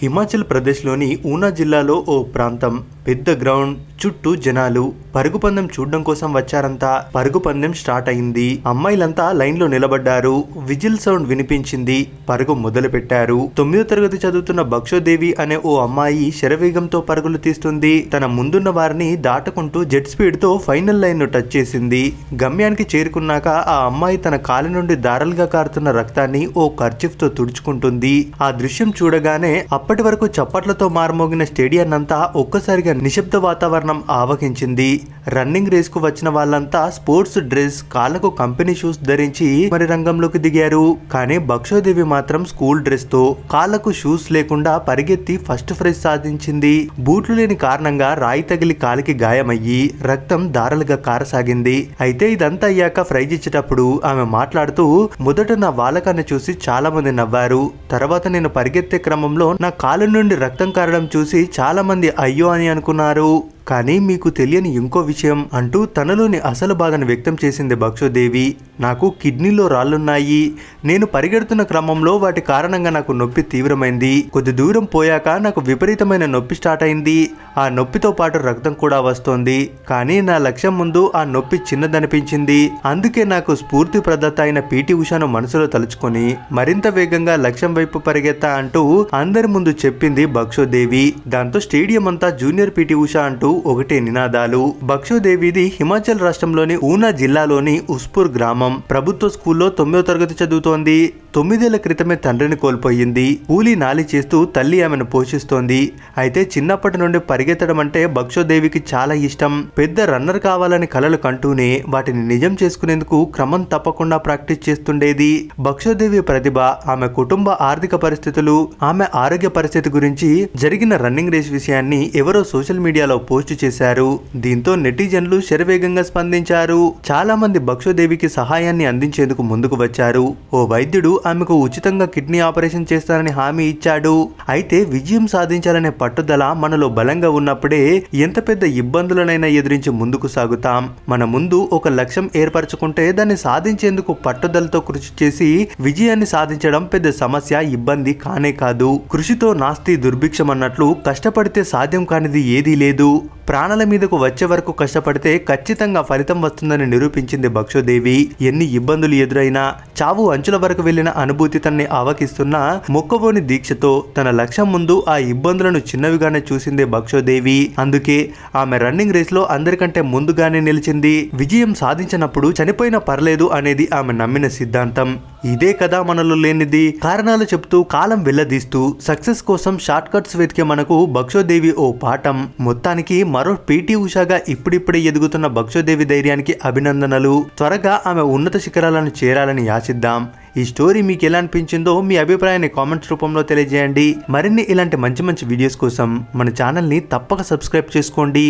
హిమాచల్ ప్రదేశ్లోని ఊనా జిల్లాలో ఓ ప్రాంతం. పెద్ద గ్రౌండ్, చుట్టూ జనాలు. పరుగు పందెం చూడడం కోసం వచ్చారంతా. పరుగు పందెం స్టార్ట్ అయింది. అమ్మాయిలంతా లైన్లో నిలబడ్డారు. విజిల్ సౌండ్ వినిపించింది. పరుగు మొదలు పెట్టారు. 9వ తరగతి చదువుతున్న బక్షోదేవి అనే ఓ అమ్మాయి శరవేగంతో పరుగులు తీస్తుంది. తన ముందున్న వారిని దాటుకుంటూ జెట్ స్పీడ్ తో ఫైనల్ లైన్ ను టచ్ చేసింది. గమ్యానికి చేరుకున్నాక ఆ అమ్మాయి తన కాలి నుండి దారలుగా కారుతున్న రక్తాన్ని ఓ కర్చీఫ్ తో తుడుచుకుంటుంది. ఆ దృశ్యం చూడగానే అప్పటి వరకు చప్పట్లతో మారుమోగిన స్టేడియం అంతా ఒక్కసారిగా నిశ్శబ్ద వాతావరణం ఆవహించింది. రన్నింగ్ రేస్ కు వచ్చిన వాళ్ళంతా స్పోర్ట్స్ డ్రెస్, కాళ్లకు కంపెనీ షూస్ ధరించి మరి రంగంలోకి దిగారు. కానీ బక్షోదేవి మాత్రం స్కూల్ డ్రెస్ తో, కాళ్లకు షూస్ లేకుండా పరిగెత్తి ఫస్ట్ ప్రైజ్ సాధించింది. బూట్లు లేని కారణంగా రాయి తగిలి కాలికి గాయమయ్యి రక్తం దారలుగా కారసాగింది. అయితే ఇదంతా అయ్యాక ప్రైజ్ ఇచ్చేటప్పుడు ఆమె మాట్లాడుతూ, మొదట నా వాలకాన్ని చూసి చాలా మంది నవ్వారు. తర్వాత నేను పరిగెత్తే క్రమంలో నా కాలు నుండి రక్తం కారడం చూసి చాలా మంది అయ్యో అని అనుకున్నారు. కానీ మీకు తెలియని ఇంకో విషయం అంటూ తనలోని అసలు బాధను వ్యక్తం చేసింది బక్షోదేవి. నాకు కిడ్నీలో రాళ్లున్నాయి. నేను పరిగెడుతున్న క్రమంలో వాటి కారణంగా నాకు నొప్పి తీవ్రమైంది. కొద్ది దూరం పోయాక నాకు విపరీతమైన నొప్పి స్టార్ట్ అయింది. ఆ నొప్పితో పాటు రక్తం కూడా వస్తోంది. కానీ నా లక్ష్యం ముందు ఆ నొప్పి చిన్నదనిపించింది. అందుకే నాకు స్ఫూర్తి ప్రదాత అయిన పీటీ ఉషాను మనసులో తలుచుకొని మరింత వేగంగా లక్ష్యం వైపు పరిగెత్తా అంటూ అందరి ముందు చెప్పింది బక్షోదేవి. దాంతో స్టేడియం అంతా జూనియర్ పీటీ ఉషా అంటూ ఒకటే నినాదాలు. బక్షోదేవిది హిమాచల్ రాష్ట్రంలోని ఊనా జిల్లాలోని ఉస్పూర్ గ్రామం. ప్రభుత్వ స్కూల్లో 9వ తరగతి చదువుతోంది. 9 ఏళ్ల క్రితమే తండ్రిని కోల్పోయింది. కూలీ నాలి చేస్తూ తల్లి ఆమెను పోషిస్తోంది. అయితే చిన్నప్పటి నుండి పరిగెత్తడం అంటే బక్షోదేవికి చాలా ఇష్టం. పెద్ద రన్నర్ కావాలని కలలు కంటూనే వాటిని నిజం చేసుకునేందుకు క్రమం తప్పకుండా ప్రాక్టీస్ చేస్తుండేది. బక్షోదేవి ప్రతిభ, ఆమె కుటుంబ ఆర్థిక పరిస్థితులు, ఆమె ఆరోగ్య పరిస్థితి గురించి జరిగిన రన్నింగ్ రేస్ విషయాన్ని ఎవరో సోషల్ మీడియాలో పోస్ట్ చేశారు. దీంతో నెటిజన్లు శరవేగంగా స్పందించారు. చాలా మంది బక్షోదేవికి సహాయాన్ని అందించేందుకు ముందుకు వచ్చారు. ఓ వైద్యుడు ఆమెకు ఉచితంగా కిడ్నీ ఆపరేషన్ చేస్తానని హామీ ఇచ్చాడు. అయితే విజయం సాధించాలనే పట్టుదల మనలో బలంగా ఉన్నప్పుడే ఎంత పెద్ద ఇబ్బందులనైనా ఎదిరించి ముందుకు సాగుతాం. మన ముందు ఒక లక్ష్యం ఏర్పరచుకుంటే దాన్ని సాధించేందుకు పట్టుదలతో కృషి చేసి విజయాన్ని సాధించడం పెద్ద సమస్య, ఇబ్బంది కానే కాదు. కృషితో నాస్తి దుర్భిక్షం అన్నట్లు కష్టపడితే సాధ్యం కానిది ఏదీ లేదు. ప్రాణాల మీదకు వచ్చే వరకు కష్టపడితే ఖచ్చితంగా ఫలితం వస్తుందని నిరూపించింది బక్షోదేవి. ఎన్ని ఇబ్బందులు ఎదురైనా, చావు అంచుల వరకు వెళ్లిన అనుభూతి తనని ఆవకిస్తున్న మొక్కవోని దీక్షతో తన లక్ష్యం ముందు ఆ ఇబ్బందులను చిన్నవిగానే చూసింది బక్షోదేవి. అందుకే ఆమె రన్నింగ్ రేస్ లో అందరికంటే ముందుగానే నిలిచింది. విజయం సాధించినప్పుడు చనిపోయినా పర్లేదు అనేది ఆమె నమ్మిన సిద్ధాంతం. ఇదే కదా మనలో లేనిది. కారణాలు చెప్తూ కాలం వెళ్లదీస్తూ సక్సెస్ కోసం షార్ట్ కట్స్ వెతికే మనకు బక్షోదేవి ఓ పాఠం. మొత్తానికి మరో పీటీ ఉషాగా ఇప్పుడిప్పుడే ఎదుగుతున్న బక్షోదేవి ధైర్యానికి అభినందనలు. త్వరగా ఆమె ఉన్నత శిఖరాలను చేరాలని ఆశిద్దాం. ఈ స్టోరీ మీకు ఎలా అనిపించిందో మీ అభిప్రాయాన్ని కామెంట్స్ రూపంలో తెలియజేయండి. మరిన్ని ఇలాంటి మంచి మంచి వీడియోస్ కోసం మన ఛానల్ని తప్పక సబ్స్క్రైబ్ చేసుకోండి.